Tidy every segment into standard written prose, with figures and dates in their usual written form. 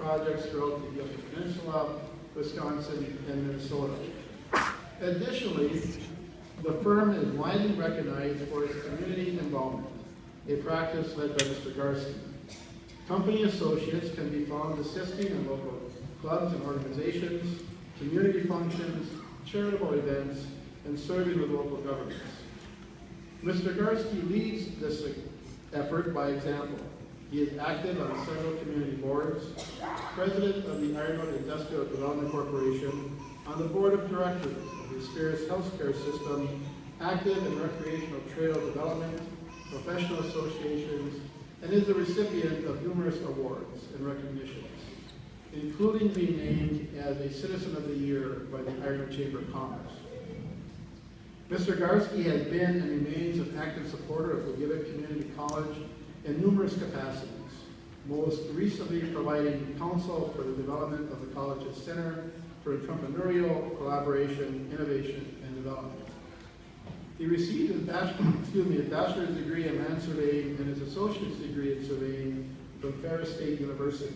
projects throughout the Gilbert Peninsula, Wisconsin, and Minnesota. Additionally, the firm is widely recognized for its community involvement, a practice led by Mr. Garski. Company associates can be found assisting in local clubs and organizations, community functions, charitable events, and serving with local governments. Mr. Garski leads this effort by example. He is active on several community boards, president of the Ironwood Industrial Development Corporation, on the board of directors of the Spears Healthcare System, active in recreational trail development, professional associations, and is the recipient of numerous awards and recognitions, including being named as a Citizen of the Year by the Ironwood Chamber of Commerce. Mr. Garski has been and remains an active supporter of the Gibbet Community College in numerous capacities, most recently providing counsel for the development of the college's Center for Entrepreneurial Collaboration, Innovation, and Development. He received his bachelor's degree in land surveying and his associate's degree in surveying from Ferris State University.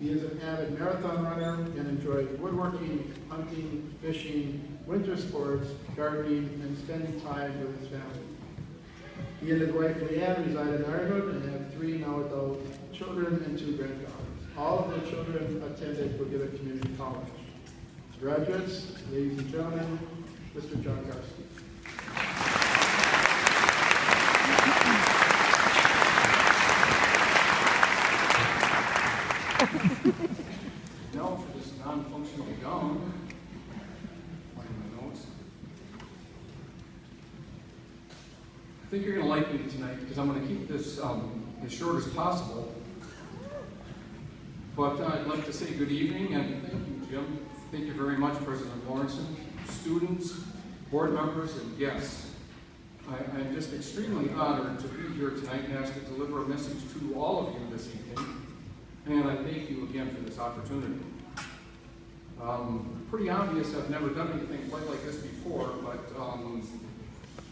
He is an avid marathon runner and enjoys woodworking, hunting, fishing, winter sports, gardening, and spending time with his family. He and his wife Leanne reside in Ironwood and have 3 now adult children and 2 granddaughters. All of their children attended Gibbet Community College. Graduates, ladies and gentlemen, Mr. John Garski. Now for this non-functional gown, find my notes. I think you're going to like me tonight because I'm going to keep this as short as possible. But I'd like to say good evening and thank you, Jim. Thank you very much, President Lawrenson, students, board members, and guests. I'm just extremely honored to be here tonight and asked to deliver a message to all of you this evening. And I thank you again for this opportunity. Pretty obvious I've never done anything quite like this before, but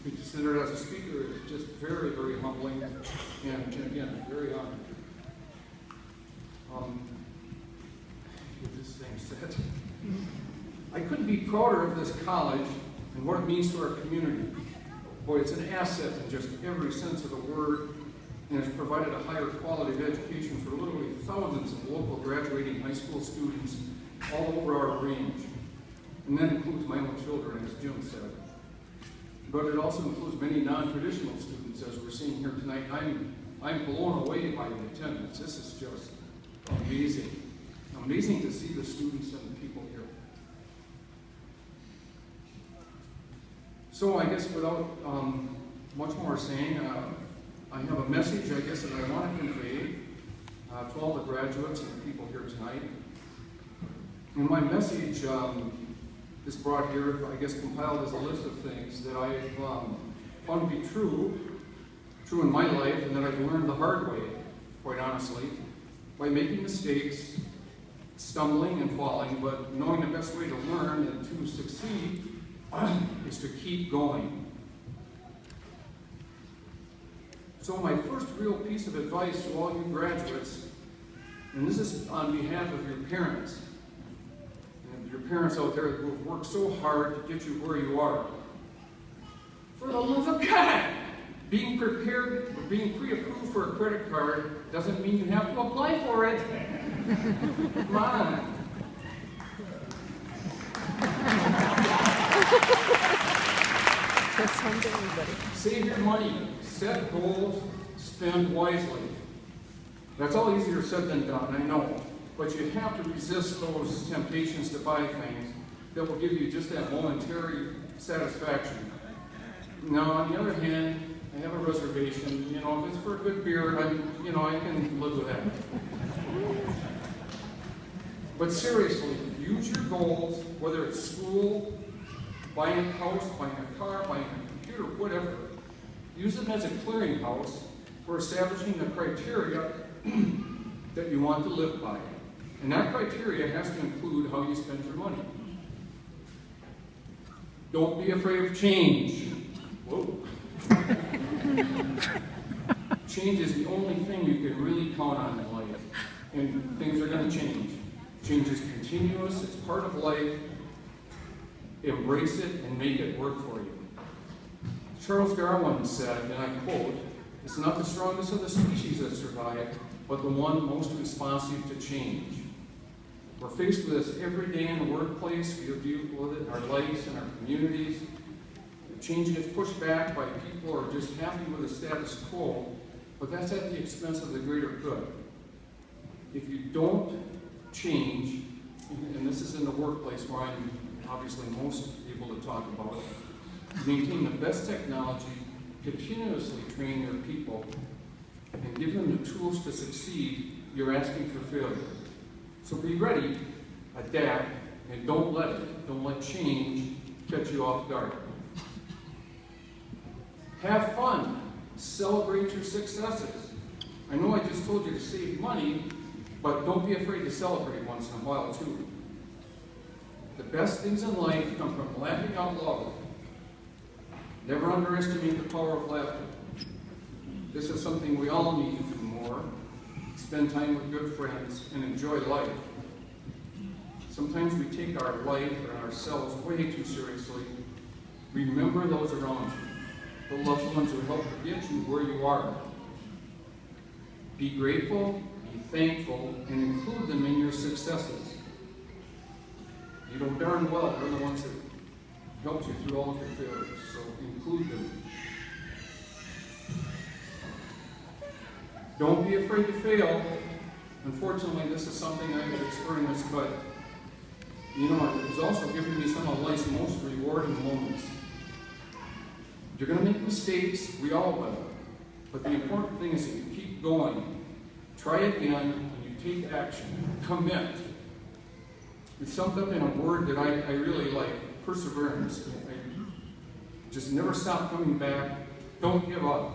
be considered as a speaker is just very, very humbling and again, very honored. Get this thing set. I couldn't be prouder of this college and what it means to our community. Boy, it's an asset in just every sense of the word, and has provided a higher quality of education for literally thousands of local graduating high school students all over our range. And that includes my own children, as Jim said. But it also includes many non-traditional students, as we're seeing here tonight. I'm blown away by the attendance. This is just amazing. Amazing to see the students and the people here. So I guess without much more saying, I have a message, I guess, that I want to convey to all the graduates and the people here tonight. And my message is brought here, I guess, compiled as a list of things that I've found to be true in my life, and that I've learned the hard way, quite honestly, by making mistakes, stumbling and falling, but knowing the best way to learn and to succeed is to keep going. So my first real piece of advice to all you graduates, and this is on behalf of your parents, and your parents out there who have worked so hard to get you where you are. For the love of God, being prepared or being pre-approved for a credit card doesn't mean you have to apply for it. Come on. That's fun to everybody. Save your money, set goals, spend wisely. That's all easier said than done, I know. But you have to resist those temptations to buy things that will give you just that momentary satisfaction. Now, on the other hand, I have a reservation. You know, if it's for a good beer, I can live with that. But seriously, use your goals, whether it's school, buying a house, buying a car, buying a computer, whatever. Use them as a clearinghouse for establishing the criteria that you want to live by. And that criteria has to include how you spend your money. Don't be afraid of change. Whoa. Change is the only thing you can really count on in life. And things are going to change. Change is continuous, it's part of life. Embrace it and make it work for you. Charles Darwin said, and I quote, "It's not the strongest of the species that survive, but the one most responsive to change." We're faced with this every day in the workplace. We deal with it in our lives and our communities. Change gets pushed back by people who are just happy with the status quo, but that's at the expense of the greater good. If you don't change, and this is in the workplace where I'm obviously most able to talk about it, maintain the best technology, continuously train your people, and give them the tools to succeed, you're asking for failure. So be ready, adapt, and don't let change catch you off guard. Have fun. Celebrate your successes. I know I just told you to save money, but don't be afraid to celebrate once in a while too. The best things in life come from laughing out loud. Never underestimate the power of laughter. This is something we all need to do more. Spend time with good friends and enjoy life. Sometimes we take our life and ourselves way too seriously. Remember those around you, the loved ones who help to get you where you are. Be grateful, be thankful, and include them in your successes. You know darn well they're the ones that helped you through all of your failures, so include them. Don't be afraid to fail. Unfortunately, this is something I've experienced, but you know, it's also given me some of life's most rewarding moments. You're going to make mistakes, we all will. But the important thing is that you keep going. Try again, and you take action. Commit. It's summed up in a word that I really like, perseverance. Just never stop coming back. Don't give up.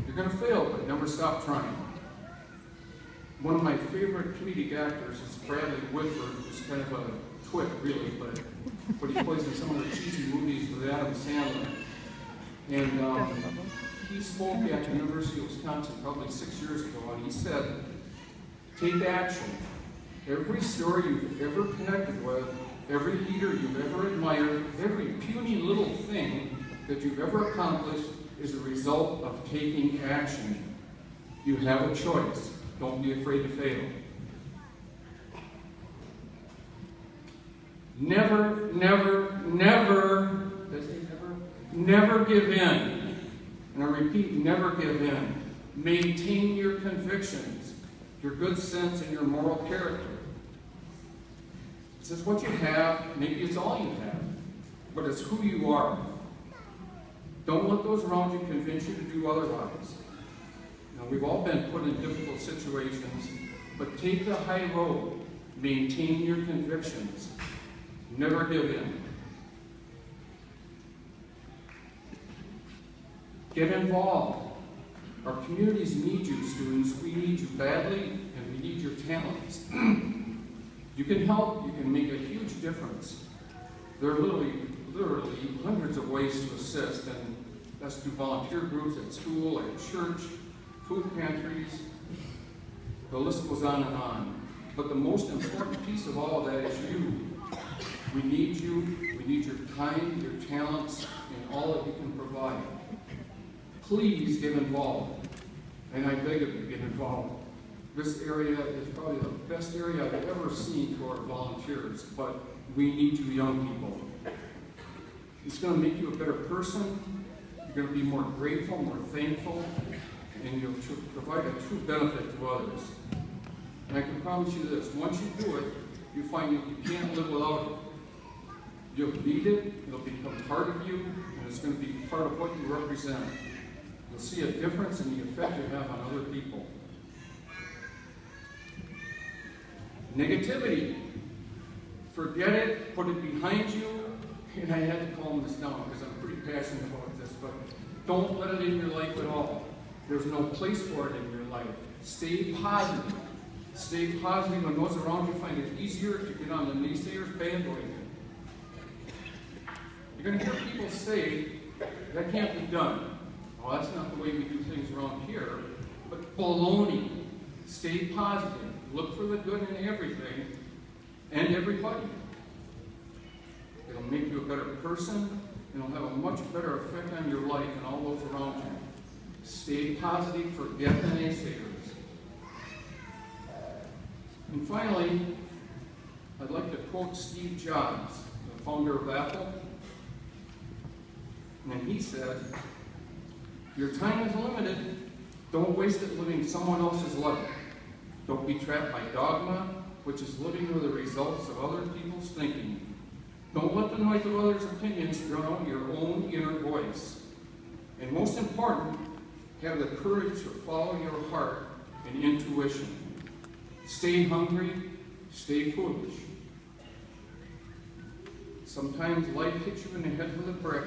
You're going to fail, but never stop trying. One of my favorite comedic actors is Bradley Whitford, who's kind of a twit, really, but he plays in some of the cheesy movies with Adam Sandler. And he spoke at the University of Wisconsin probably 6 years ago, and he said, take action. Every story you've ever connected with, every leader you've ever admired, every puny little thing that you've ever accomplished is a result of taking action. You have a choice. Don't be afraid to fail. Never, never, never, does he never give in. And I repeat, never give in. Maintain your convictions, your good sense, and your moral character. This is what you have, maybe it's all you have, but it's who you are. Don't let those around you convince you to do otherwise. You know, we've all been put in difficult situations, but take the high road. Maintain your convictions. Never give in. Get involved. Our communities need you, students. We need you badly, and we need your talents. You can help. You can make a huge difference. There are literally hundreds of ways to assist, and that's through volunteer groups at school, at church, food pantries. The list goes on and on. But the most important piece of all of that is you. We need you. We need your time, your talents, and all that you can provide. Please get involved. And I beg of you, get involved. This area is probably the best area I've ever seen for volunteers, but we need you young people. It's going to make you a better person. You're going to be more grateful, more thankful, and you'll provide a true benefit to others. And I can promise you this, once you do it, you find you can't live without it. You'll need it, it'll become part of you, and it's going to be part of what you represent. You'll see a difference in the effect you have on other people. Negativity. Forget it, put it behind you, and I had to calm this down because I'm pretty passionate about this, but don't let it in your life at all. There's no place for it in your life. Stay positive. Stay positive when those around you find it easier to get on the naysayers' bandwagon. You're going to hear people say, that can't be done. Well, that's not the way we do things around here. But baloney. Stay positive. Look for the good in everything and everybody. It'll make you a better person, and it'll have a much better effect on your life and all those around you. Stay positive, forget the naysayers. And finally, I'd like to quote Steve Jobs, the founder of Apple. And he said, "Your time is limited. Don't waste it living someone else's life. Don't be trapped by dogma, which is living with the results of other people's thinking. Don't let the noise of others' opinions drown out your own inner voice. And most important, have the courage to follow your heart and intuition. Stay hungry, stay foolish. Sometimes life hits you in the head with a brick,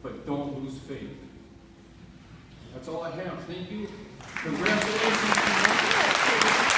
but don't lose faith." That's all I have. Thank you. Congratulations.